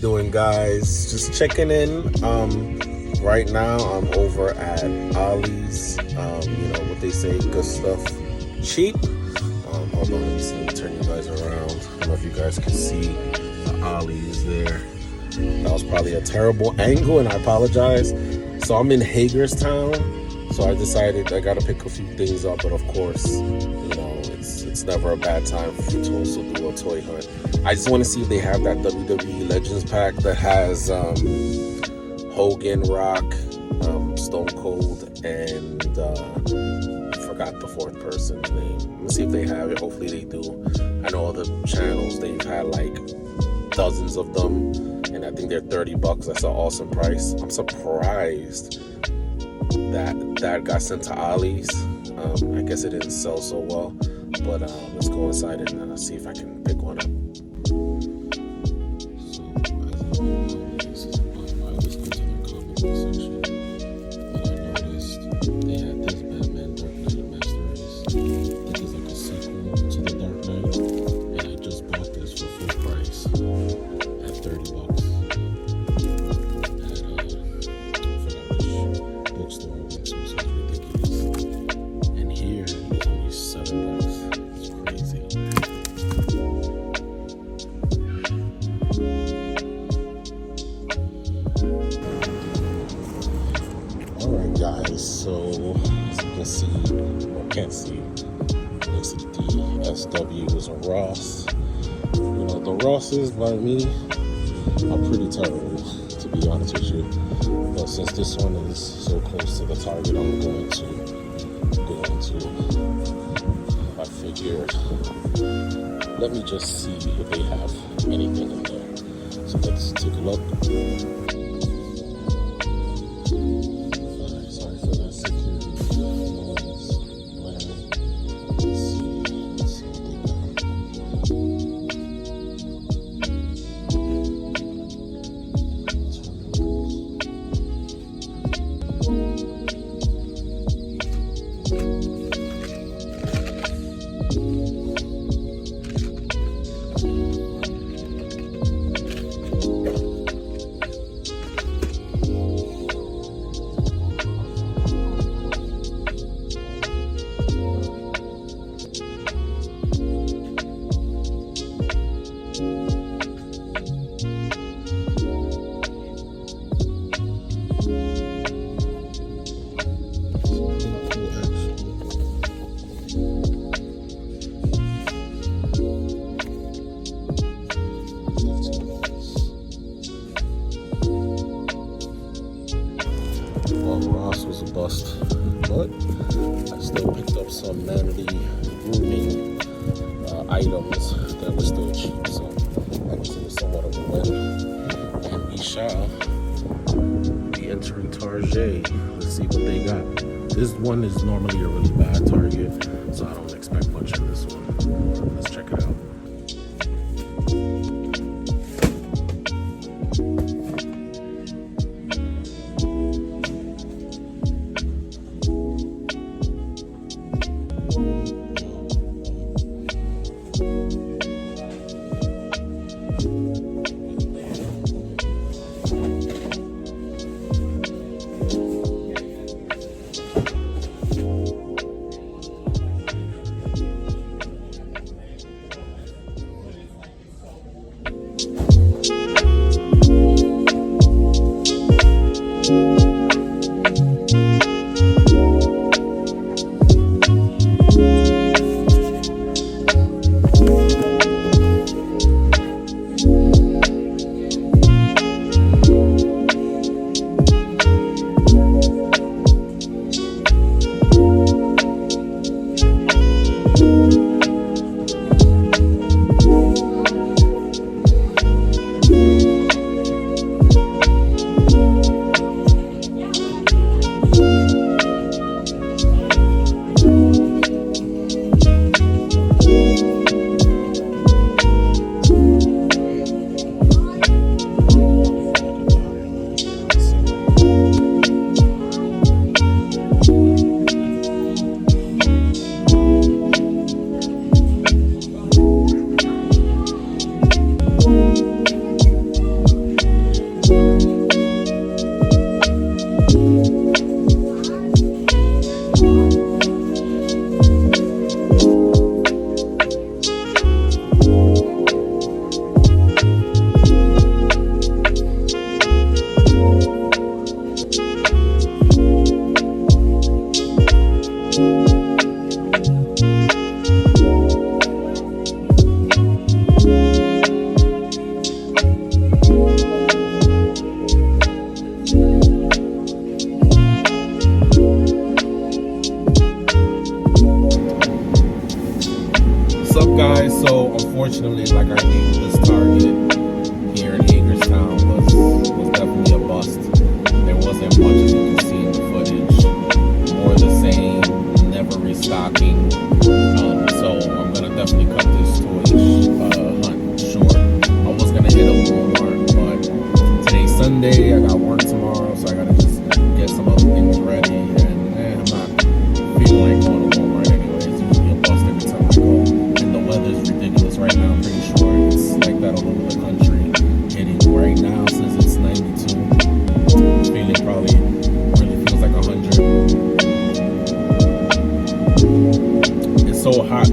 Doing, guys? Just checking in. Right now I'm over at Ollies. What they say, good stuff cheap. Hold on, let me turn you guys around. I don't know if you guys can see the Ollies there. That was probably a terrible angle, and I apologize. So I'm in Hagerstown, so I decided I gotta pick a few things up, but of course, it's never a bad time to also do a toy hunt. I just want to see if they have that WWE Legends pack that has Hogan, Rock, Stone Cold, and I forgot the fourth person's name. Let's see if they have it. Hopefully they do. I know other channels, they've had like dozens of them, and I think they're $30. That's an awesome price. I'm surprised that got sent to Ollies. I guess it didn't sell so well, but let's go inside and see if I can pick one up. Guys, so as you can see, or can't see, next to the DSWs and Ross. The Rosses by me are pretty terrible, to be honest with you. But since this one is so close to the target, I'm going to. I figured, let me just see if they have anything in there. So let's take a look. Ross was a bust, but I still picked up some Manatee grooming items that were still cheap, so that was somewhat of a win. And we shall be entering Target. Let's see what they got. This one is normally a really bad target, so I don't expect much in this one. Let's check it out.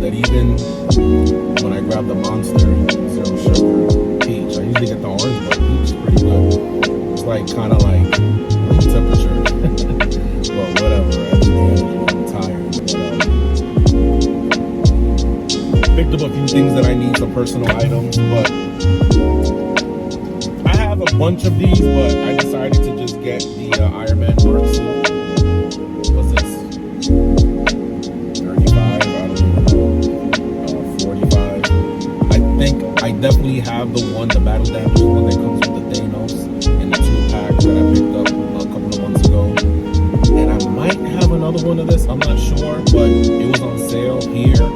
that even when I grab the Monster Zero Sugar Peach, I usually get the orange, but peach is pretty good. It's like kind of like room temperature. But whatever, I'm tired. But, picked up a few things that I need, some personal items, but I have a bunch of these, but I decided to just get the Iron Man Mark suit. What's this? 35, I don't even know. 45. I think I definitely have the one, the battle damage one that comes with the Thanos in the 2-pack that I picked up a couple of months ago. And I might have another one of this, I'm not sure, but it was on sale here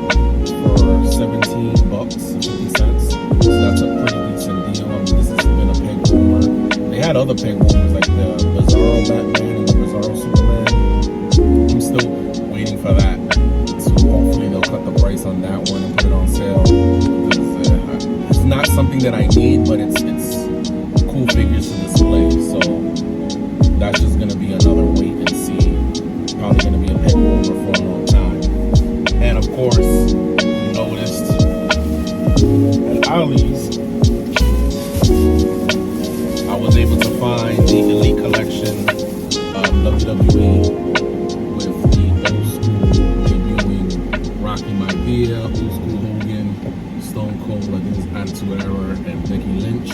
for 17 bucks, 50 cents. So that's a pretty decent deal. I mean, this has been a peg warmer. They had other peg warmers like the Bizarro Batman and the Bizarro Superman. I'm still waiting for that. So hopefully they'll cut the price on that one and put it on sale. Because it's not something that I need, but it's cool figures to display. So that's just gonna be another wait and see. Probably gonna be a peg warmer for a long time. And of course, you noticed at Ollies, I was able to find the Elite Collection WWE with the old school debuting Rocky Maivia, old school Hogan, Stone Cold, I think it's Attitude Era, and Becky Lynch.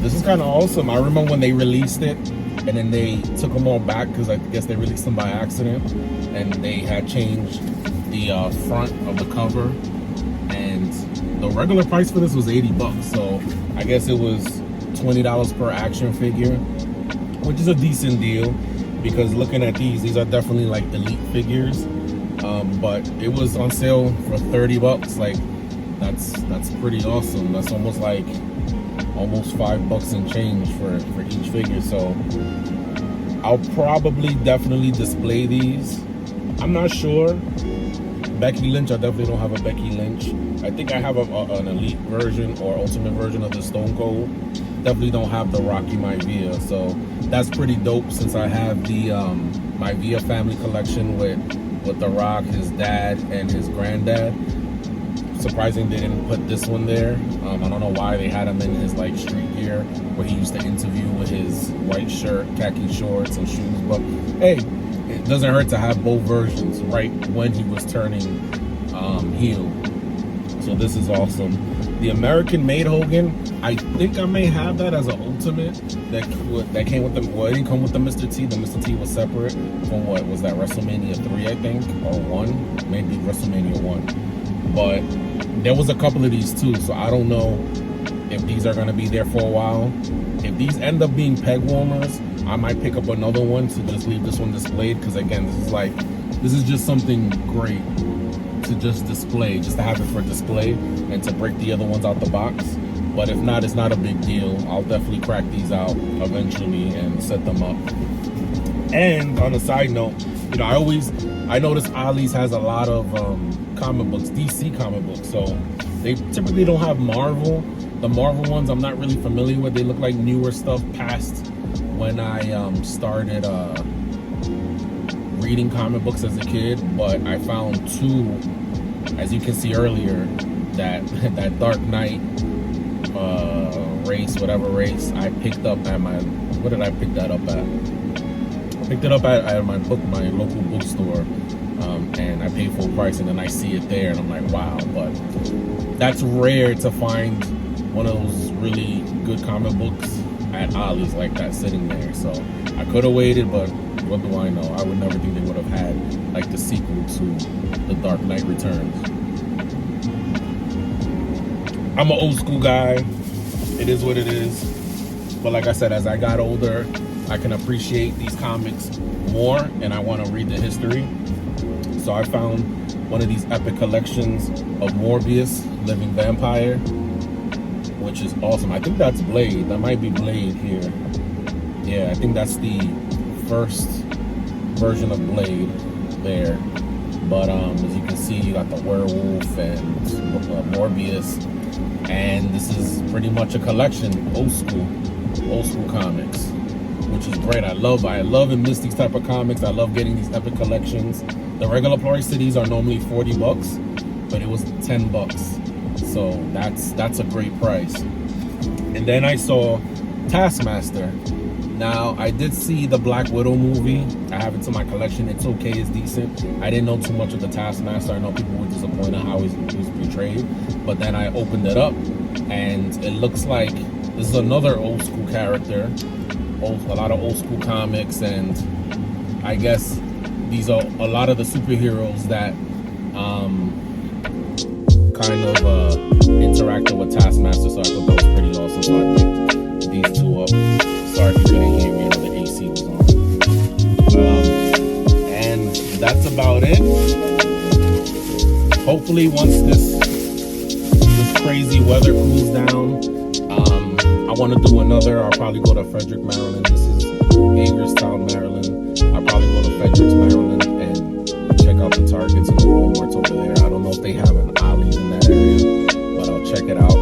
This is kind of awesome. I remember when they released it, and then they took them all back because I guess they released them by accident, and they had changed the front of the cover, and the regular price for this was 80 bucks. So I guess it was $20 per action figure, which is a decent deal because looking at these are definitely like elite figures. But it was on sale for 30 bucks. Like that's pretty awesome. That's almost $5 and change for each figure. So I'll probably definitely display these. I'm not sure. Becky Lynch, I definitely don't have a Becky Lynch. I think I have an elite version or ultimate version of the Stone Cold. Definitely don't have the Rocky Maivia, so that's pretty dope since I have the Maivia family collection with The Rock, his dad, and his granddad. Surprising they didn't put this one there. I don't know why they had him in his like street gear where he used to interview with his white shirt, khaki shorts, and shoes. But hey, it doesn't hurt to have both versions right when he was turning heel. So this is awesome. The American made Hogan, I think I may have that as an ultimate that came with the, well, it didn't come with the Mr. T. The Mr. T was separate from what was that, WrestleMania 3, I think, or 1, maybe WrestleMania 1. But there was a couple of these too, so I don't know if these are gonna be there for a while. If these end up being peg warmers, I might pick up another one to just leave this one displayed, because again, this is just something great to just display, just to have it for display and to break the other ones out the box. But if not, it's not a big deal. I'll definitely crack these out eventually and set them up. And on a side note, you know, I notice Ollies has a lot of comic books, DC comic books, so they typically don't have Marvel. The Marvel ones I'm not really familiar with. They look like newer stuff past when I started reading comic books as a kid. But I found two, as you can see earlier, that Dark Knight race, whatever race, I picked up at my, what did I pick that up at? I picked it up at my local bookstore, and I paid full price, and then I see it there and I'm like, wow. But that's rare to find one of those really good comic books at Ollies like that sitting there. So I could have waited, but what do I know? I would never think they would have had like the sequel to The Dark Knight Returns. I'm an old school guy. It is what it is. But like I said, as I got older, I can appreciate these comics more, and I want to read the history. So I found one of these epic collections of Morbius, Living Vampire, which is awesome. I think that's Blade. That might be Blade here. Yeah, I think that's the first version of Blade there. But as you can see, you got the werewolf and Morbius, and this is pretty much a collection, old school comics, which is great. I love and miss these type of comics. I love getting these epic collections. The regular price to these are normally 40 bucks, but it was $10. So that's a great price. And then I saw Taskmaster. Now, I did see the Black Widow movie. I have it in my collection. It's okay, it's decent. I didn't know too much of the Taskmaster. I know people were disappointed how he was portrayed. But then I opened it up, and it looks like this is another old school character. A lot of old school comics, and I guess these are a lot of the superheroes that kind of interacted with Taskmaster. So I thought that was pretty awesome. So I picked these two up. Sorry if you couldn't hear me, you know, the AC was on. And that's about it. Hopefully once this crazy weather cools down, I want to do another. I'll probably go to Frederick, Maryland. This is Hagerstown, Maryland. I'll probably go to Frederick, Maryland, and check out the Targets and the Walmarts over there. I don't know if they have an Ollies in that area, but I'll check it out.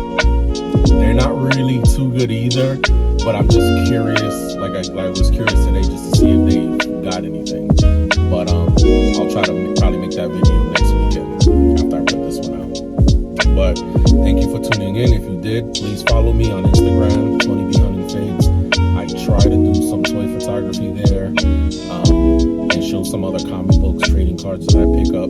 They're not really too good either, but I'm just curious. Like I was curious today just to see if they got anything. But I'll try to probably make that video next weekend after I put this one out. But thank you for tuning in. If you did, please follow me on Instagram, Tony B Hunting Fades. I try to do some toy photography there, and show some other comic books, trading cards that I pick up.